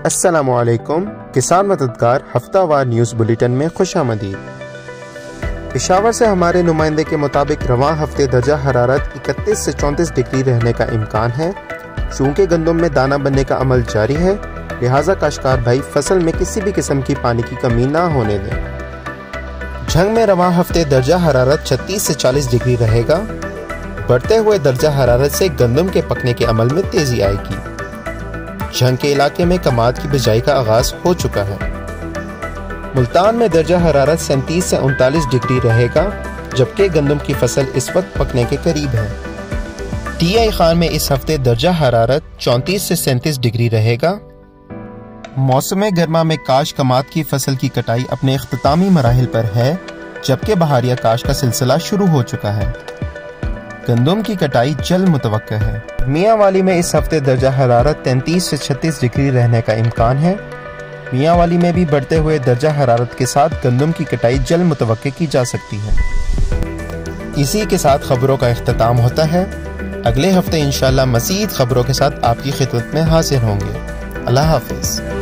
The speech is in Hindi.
अस्सलामुअलैकुम। किसान मददगार हफ्तावार न्यूज़ बुलेटिन में खुशामदीद। पेशावर से हमारे नुमाइंदे के मुताबिक रवां हफ्ते दर्जा हरारत 31 से 34 डिग्री रहने का इम्कान है। चूँकि गंदम में दाना बनने का अमल जारी है, लिहाजा काश्तकार भाई फसल में किसी भी किस्म की पानी की कमी ना होने दें। झंग में रवां हफ्ते दर्जा हरारत 36 से 40 डिग्री रहेगा। बढ़ते हुए दर्जा हरारत से गंदम के पकने के अमल में तेजी आएगी। झंग के इलाके में कमाद की बिजाई का आगाज हो चुका है। मुल्तान में दर्जा हरारत 37 से 39 डिग्री रहेगा, जबकि गंदम की फसल इस वक्त पकने के करीब है। टीआई खान में इस हफ्ते दर्जा हरारत 34 से 37 डिग्री रहेगा। मौसम गर्मा में काश कमाद की फसल की कटाई अपने इख्तितामी मराहिल पर है, जबकि बहारिया काश का सिलसिला शुरू हो चुका है। गंदम की कटाई जल्द मुतवक्का है। मियांवाली में इस हफ्ते दर्जा हरारत 33 से 36 डिग्री रहने का इम्कान है। मियांवाली में भी बढ़ते हुए दर्जा हरारत के साथ गंदम की कटाई जल्द मुतवक्का की जा सकती है। इसी के साथ खबरों का इख्तिताम होता है। अगले हफ्ते इंशाअल्लाह मज़ीद खबरों के साथ आपकी खिदमत में हाजिर होंगे। अल्लाह हाफिज़।